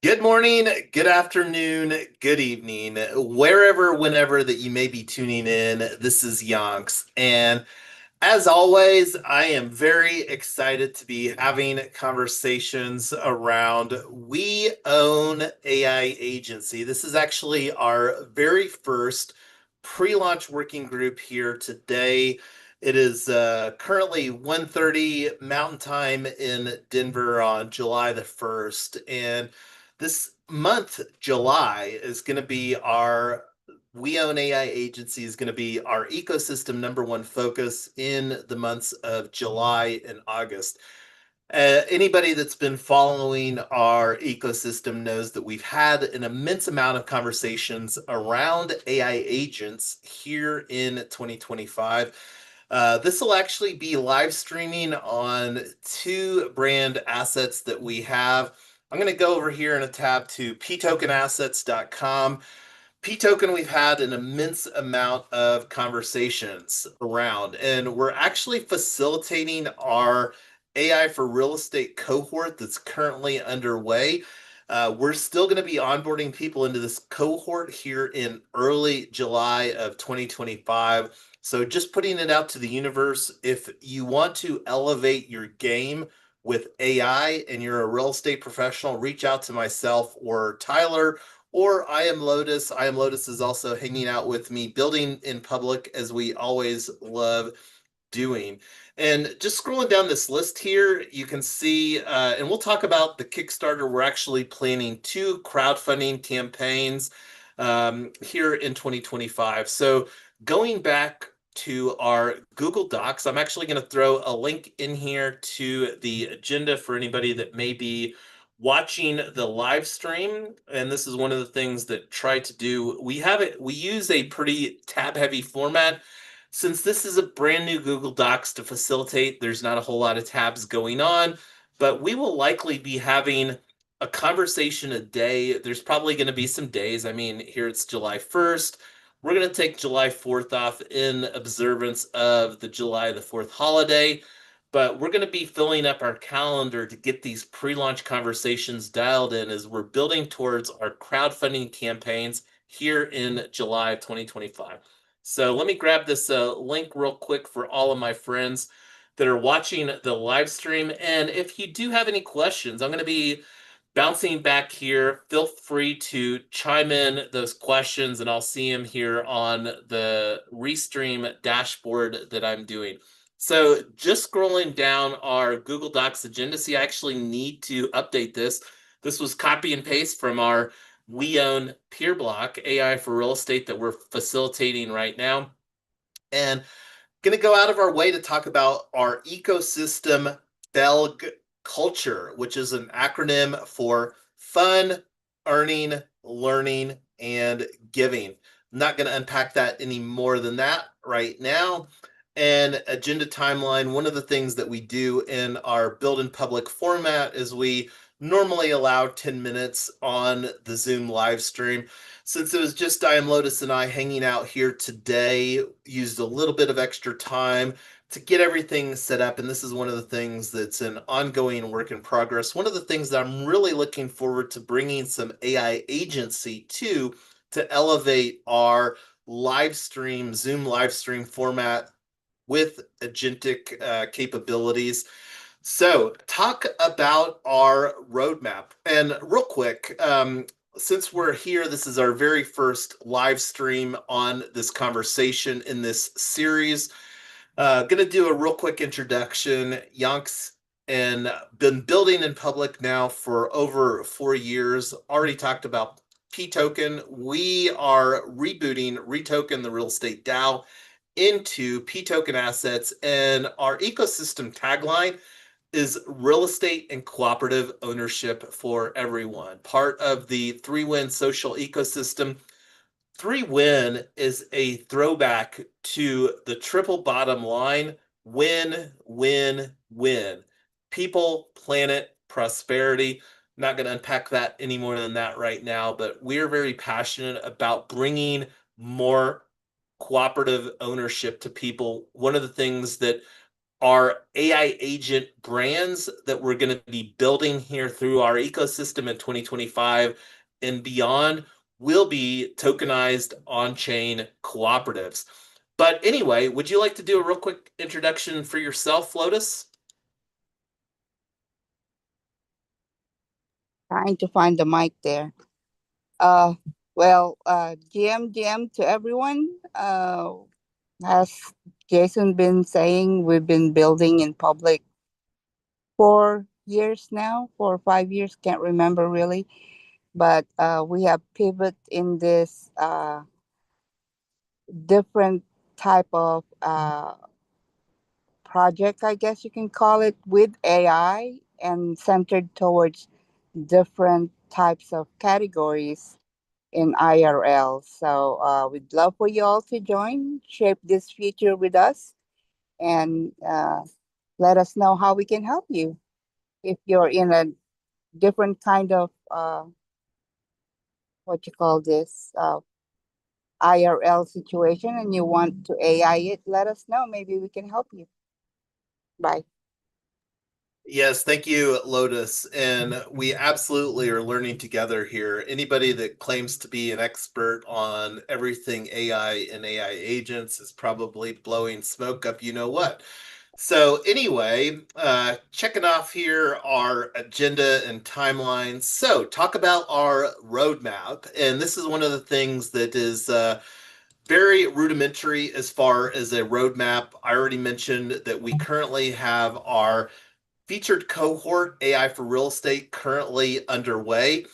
Good morning, good afternoon, good evening, wherever, whenever that you may be tuning in. This is Yonks. And as always, I am very excited to be having conversations around We Own AI Agency. This is actually our very first pre-launch working group here today. It is currently 1:30 Mountain Time in Denver on July the 1st. And this month, July, is going to be our We Own AI Agency is going to be our ecosystem number one focus in the months of July and August. Anybody that's been following our ecosystem knows that we've had an immense amount of conversations around AI agents here in 2025. This will actually be live streaming on two brand assets that we have. I'm going to go over here in a tab to ptokenassets.com. pToken, we've had an immense amount of conversations around, and we're actually facilitating our AI for real estate cohort that's currently underway. We're still going to be onboarding people into this cohort here in early July of 2025. So just putting it out to the universe, if you want to elevate your game with AI and you're a real estate professional, reach out to myself or Tyler or I Am Lotus. I Am Lotus is also hanging out with me, building in public as we always love doing. And just scrolling down this list here, you can see, and we'll talk about the Kickstarter. We're actually planning two crowdfunding campaigns here in 2025. So going back to our Google Docs, I'm actually going to throw a link in here to the agenda for anybody that may be watching the live stream. And this is one of the things that try to do. We use a pretty tab heavy format. Since this is a brand new Google Docs to facilitate, there's not a whole lot of tabs going on, but we will likely be having a conversation a day. There's probably going to be some days. I mean, here it's July 1st. We're going to take July 4th off in observance of the July the 4th holiday, but we're going to be filling up our calendar to get these pre-launch conversations dialed in as we're building towards our crowdfunding campaigns here in July of 2025. So let me grab this link real quick for all of my friends that are watching the live stream. And if you do have any questions, I'm going to be bouncing back here. Feel free to chime in those questions, and I'll see them here on the Restream dashboard that I'm doing. So just scrolling down our Google Docs agenda. See, I actually need to update this. This was copy and paste from our We Own peer block, AI for real estate, that we're facilitating right now. And going to go out of our way to talk about our ecosystem BELG culture, which is an acronym for fun, earning, learning, and giving. I'm not going to unpack that any more than that right now. And agenda timeline, one of the things that we do in our build in public format is we normally allow 10 minutes on the Zoom live stream. Since it was just I Am Lotus and I hanging out here today, used a little bit of extra time to get everything set up. And this is one of the things that's an ongoing work in progress. One of the things that I'm really looking forward to bringing some AI agency to elevate our live stream, Zoom live stream format with agentic capabilities. So, talk about our roadmap. And real quick, since we're here, this is our very first live stream on this conversation in this series. Going to do a real quick introduction. Yonks and been building in public now for over 4 years. Already talked about pToken. We are rebooting Retoken, the real estate DAO, into pToken assets, and our ecosystem tagline is real estate and cooperative ownership for everyone. Part of the 3Win social ecosystem. 3Win is a throwback to the triple bottom line: win, win, win. People, planet, prosperity. Not going to unpack that any more than that right now, but we're very passionate about bringing more cooperative ownership to people. One of the things that our AI agent brands that we're going to be building here through our ecosystem in 2025 and beyond will be tokenized on-chain cooperatives. But anyway, would you like to do a real quick introduction for yourself, Lotus? Trying to find the mic there. Uh, GM to everyone. As Jason been saying, we've been building in public 4 years now, 4 or 5 years, can't remember really. But we have pivot in this different type of project, I guess you can call it, with AI and centered towards different types of categories in IRL. So we'd love for you all to join, shape this future with us, and let us know how we can help you. If you're in a different kind of what you call this IRL situation and you want to AI it, let us know. Maybe we can help you. Bye. Yes, thank you, Lotus. And we absolutely are learning together here. Anybody that claims to be an expert on everything AI and AI agents is probably blowing smoke up you know what. So anyway, checking off here our agenda and timelines. So talk about our roadmap. And this is one of the things that is very rudimentary as far as a roadmap. I already mentioned that we currently have our featured cohort AI for real estate currently underway.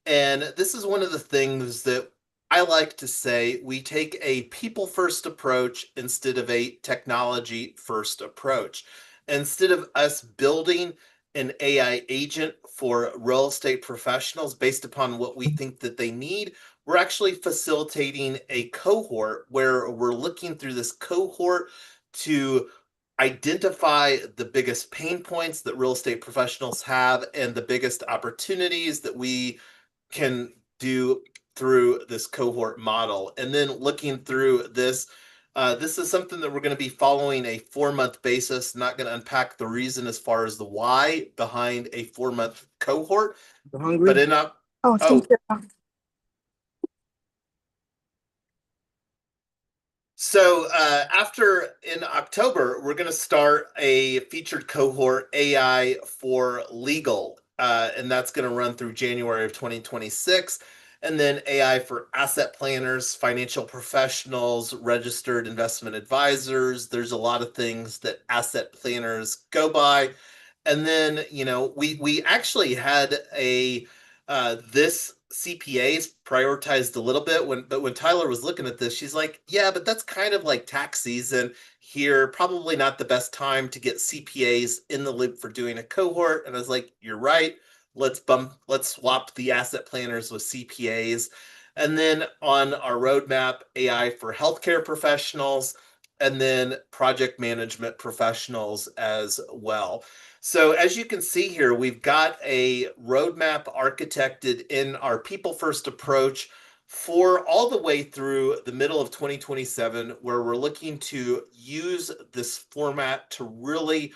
And this is one of the things that I like to say we take a people first approach instead of a technology first approach. Instead of us building an AI agent for real estate professionals based upon what we think that they need, we're actually facilitating a cohort where we're looking through this cohort to identify the biggest pain points that real estate professionals have and the biggest opportunities that we can do through this cohort model. And then looking through this, this is something that we're going to be following a 4-month basis. Not going to unpack the reason as far as the why behind a 4-month cohort, but in up. Oh, thank Oh, you. so after in October, we're going to start a featured cohort AI for legal, and that's going to run through January of 2026. And then AI for asset planners, financial professionals, registered investment advisors. There's a lot of things that asset planners go by. And then, we actually had a this CPAs prioritized a little bit but when Tyler was looking at this, she's like, yeah, but that's kind of like tax season here. Probably not the best time to get CPAs in the loop for doing a cohort. And I was like, you're right. Let's swap the asset planners with CPAs. And then on our roadmap, AI for healthcare professionals, and then project management professionals as well. So as you can see here, we've got a roadmap architected in our people first approach for all the way through the middle of 2027, where we're looking to use this format to really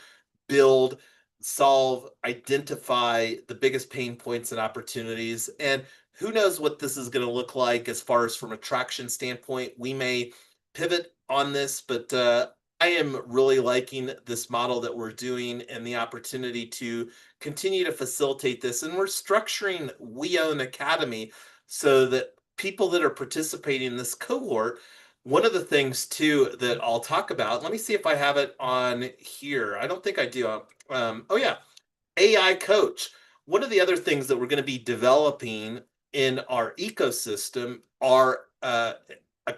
build, solve, identify the biggest pain points and opportunities. And who knows what this is going to look like as far as from a traction standpoint. We may pivot on this, but I am really liking this model that we're doing and the opportunity to continue to facilitate this. And we're structuring WeOwn Academy so that people that are participating in this cohort, one of the things too that I'll talk about, let me see if I have it on here. I don't think I do. Oh yeah, AI coach. One of the other things that we're going to be developing in our ecosystem are a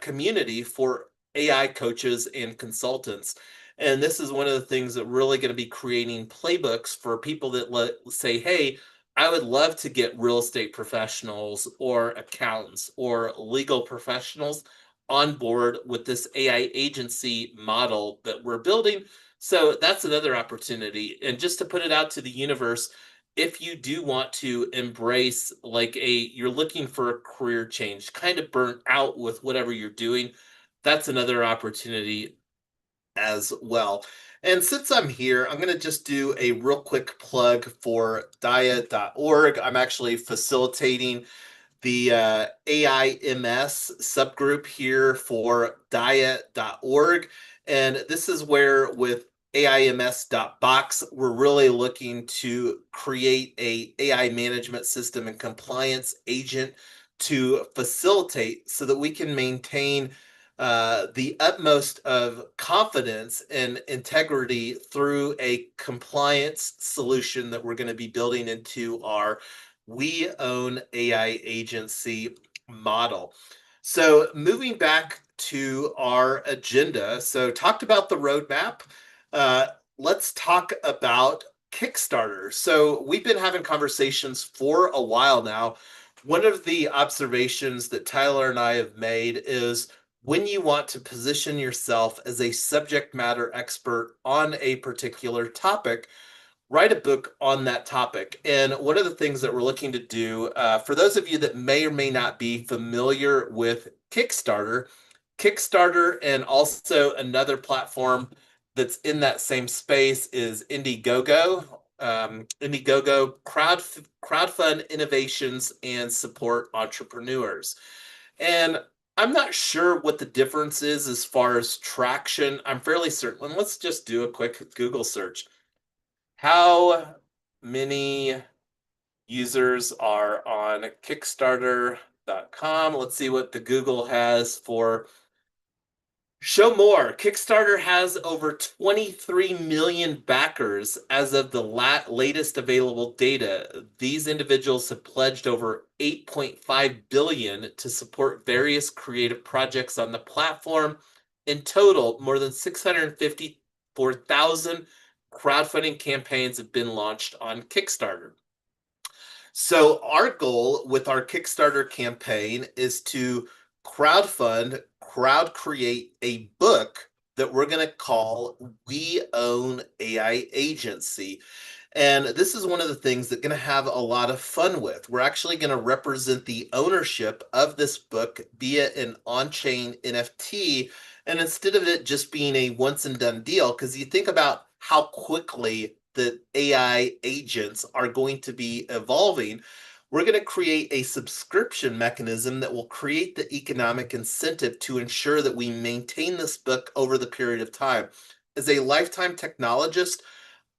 community for AI coaches and consultants. And this is one of the things that really going to be creating playbooks for people that say, hey, I would love to get real estate professionals or accountants or legal professionals on board with this AI agency model that we're building. So that's another opportunity. And just to put it out to the universe, if you do want to embrace you're looking for a career change, kind of burnt out with whatever you're doing, that's another opportunity as well. And since I'm here, I'm going to just do a real quick plug for dia.org. I'm actually facilitating the AIMS subgroup here for dia.org. And this is where with AIMS.box, we're really looking to create a AI management system and compliance agent to facilitate so that we can maintain the utmost of confidence and integrity through a compliance solution that we're going to be building into our WeOwn AI agency model. So moving back to our agenda, so talked about the roadmap. Uh, let's talk about Kickstarter. So we've been having conversations for a while now. One of the observations that Tyler and I have made is when you want to position yourself as a subject matter expert on a particular topic, write a book on that topic. And one of the things that we're looking to do, for those of you that may or may not be familiar with Kickstarter, and also another platform that's in that same space is Indiegogo. Indiegogo crowdfund innovations and support entrepreneurs. And I'm not sure what the difference is as far as traction. I'm fairly certain. Let's just do a quick Google search. How many users are on Kickstarter.com? Let's see what the Google has for show more. Kickstarter has over 23 million backers as of the latest available data. These individuals have pledged over 8.5 billion to support various creative projects on the platform. In total, more than 654,000 crowdfunding campaigns have been launched on Kickstarter. So our goal with our Kickstarter campaign is to crowd create a book that we're going to call We Own AI Agency. And this is one of the things that going to have a lot of fun with. We're actually going to represent the ownership of this book via an on-chain NFT. And instead of it just being a once and done deal, because you think about how quickly the AI agents are going to be evolving, we're going to create a subscription mechanism that will create the economic incentive to ensure that we maintain this book over the period of time. As a lifetime technologist,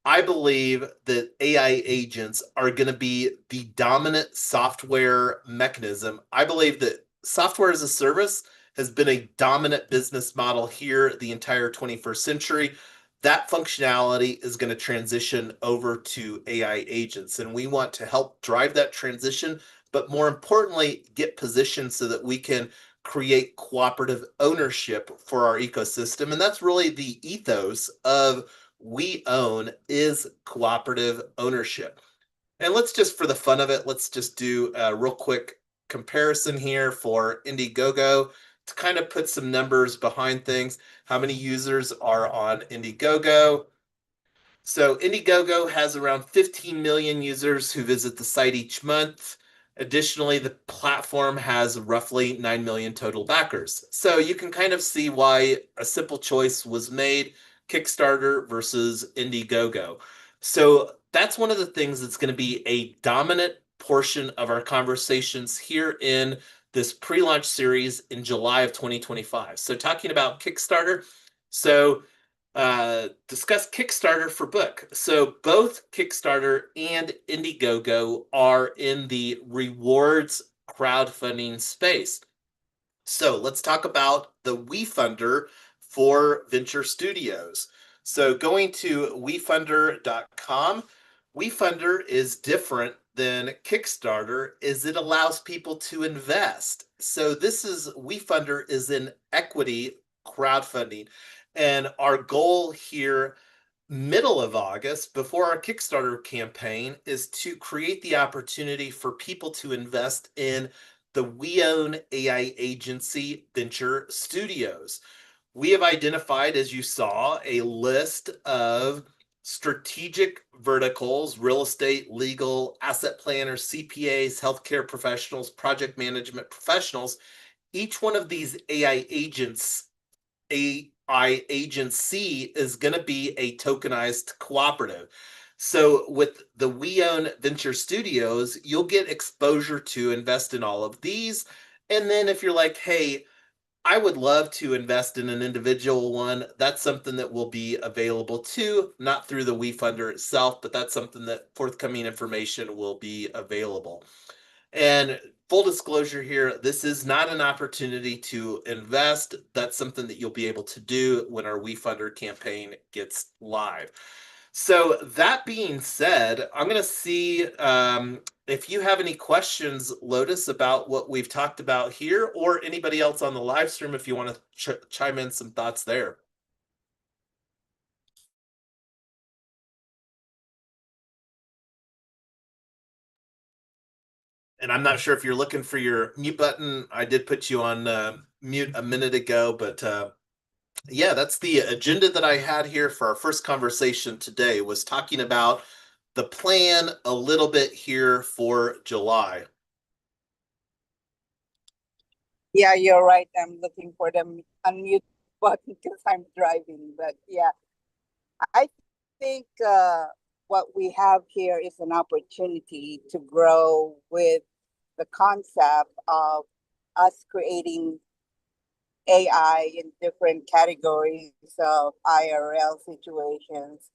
I believe that AI agents are going to be the dominant software mechanism. I believe that software as a service has been a dominant business model here the entire 21st century. That functionality is going to transition over to AI agents, and we want to help drive that transition, but more importantly, get positioned so that we can create cooperative ownership for our ecosystem. And that's really the ethos of WeOwn is cooperative ownership. And let's just, for the fun of it, let's just do a real quick comparison here for Indiegogo to kind of put some numbers behind things. How many users are on Indiegogo? So Indiegogo has around 15 million users who visit the site each month. Additionally, the platform has roughly 9 million total backers. So you can kind of see why a simple choice was made, Kickstarter versus Indiegogo. So that's one of the things that's going to be a dominant portion of our conversations here in this pre-launch series in July of 2025. So talking about Kickstarter, so discuss Kickstarter for book. So both Kickstarter and Indiegogo are in the rewards crowdfunding space. So let's talk about the Wefunder for venture studios. So going to wefunder.com, Wefunder is different than Kickstarter is it allows people to invest. So this is Wefunder is in equity crowdfunding. And our goal here, middle of August, before our Kickstarter campaign, is to create the opportunity for people to invest in the WeOwn AI Agency Venture Studios. We have identified, as you saw, a list of strategic verticals: real estate, legal, asset planners, CPAs, healthcare professionals, project management professionals. Each one of these AI agents AI agency is going to be a tokenized cooperative. So with the We Own Venture Studios, you'll get exposure to invest in all of these. And then if you're like, hey, I would love to invest in an individual one, that's something that will be available too, not through the Wefunder itself, but that's something that forthcoming information will be available. And full disclosure here, this is not an opportunity to invest. That's something that you'll be able to do when our Wefunder campaign gets live. So that being said, I'm going to see if you have any questions, Lotus, about what we've talked about here, or anybody else on the live stream if you want to chime in some thoughts there. And I'm not sure if you're looking for your mute button. I did put you on mute a minute ago, but yeah, that's the agenda that I had here for our first conversation today, was talking about the plan a little bit here for July. Yeah, you're right. I'm looking for the unmute button because I'm driving. But yeah, I think what we have here is an opportunity to grow with the concept of us creating AI in different categories of IRL situations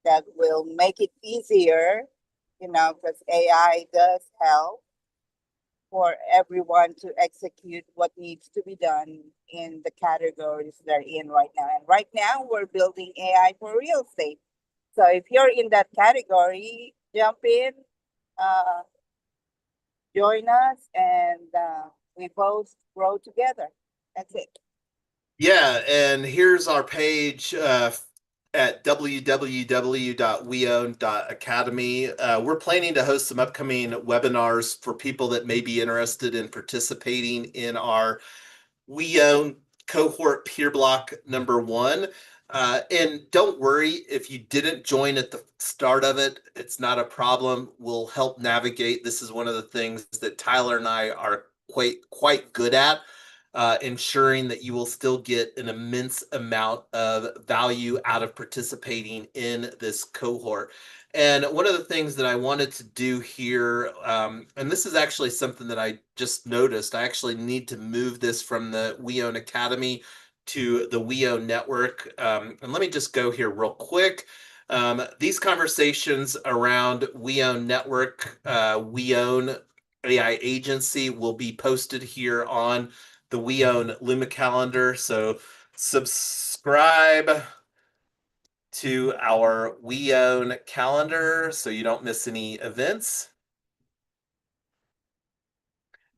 that will make it easier, because AI does help for everyone to execute what needs to be done in the categories they're in right now. And right now, we're building AI for real estate. So if you're in that category, jump in, uh, join us, and we both grow together. That's it. Yeah, and here's our page at www.weown.academy. We're planning to host some upcoming webinars for people that may be interested in participating in our We Own cohort peer block number 1. And don't worry if you didn't join at the start of it, it's not a problem. We'll help navigate. This is one of the things that Tyler and I are quite good at, ensuring that you will still get an immense amount of value out of participating in this cohort. And one of the things that I wanted to do here, and this is actually something that I just noticed, I actually need to move this from the We Own Academy to the We Own Network. And let me just go here real quick. These conversations around We Own Network, We Own AI Agency will be posted here on the We Own Luma calendar. So subscribe to our We Own calendar so you don't miss any events.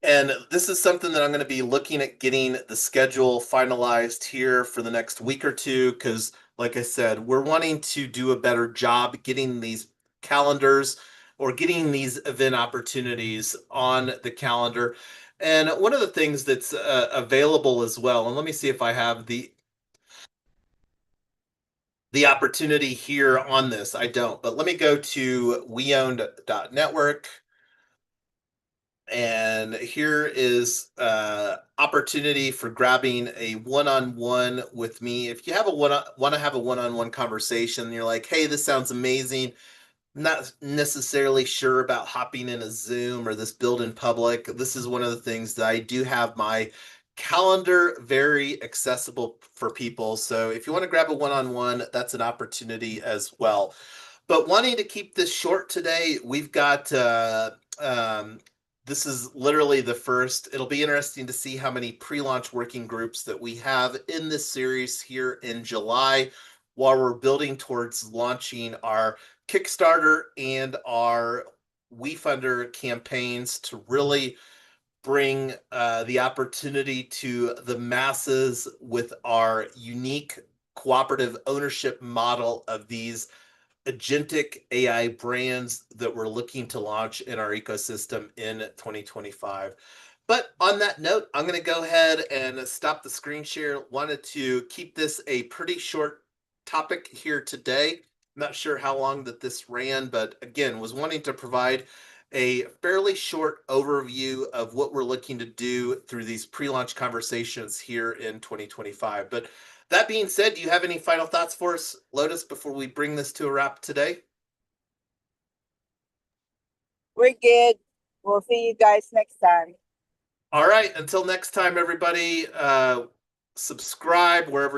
And this is something that I'm going to be looking at getting the schedule finalized here for the next week or two, because like I said, we're wanting to do a better job getting these calendars or getting these event opportunities on the calendar. And one of the things that's available as well, and let me see if I have the opportunity here on this. I don't, but let me go to weowned.network. And here is opportunity for grabbing a one-on-one with me. If you have want to have a one-on-one conversation, you're like, hey, this sounds amazing. Not necessarily sure about hopping in a Zoom or this build in public. This is one of the things that I do have my calendar very accessible for people. So if you want to grab a one-on-one, that's an opportunity as well. But wanting to keep this short today, we've got this is literally the first. It'll be interesting to see how many pre-launch working groups that we have in this series here in July, while we're building towards launching our Kickstarter and our Wefunder campaigns to really bring the opportunity to the masses with our unique cooperative ownership model of these agentic AI brands that we're looking to launch in our ecosystem in 2025. But on that note, I'm going to go ahead and stop the screen share. Wanted to keep this a pretty short topic here today. Not sure how long that this ran, but again, was wanting to provide a fairly short overview of what we're looking to do through these pre-launch conversations here in 2025. But That being said, do you have any final thoughts for us, Lotus, before we bring this to a wrap today? We're good. We'll see you guys next time. All right. Until next time, everybody, subscribe wherever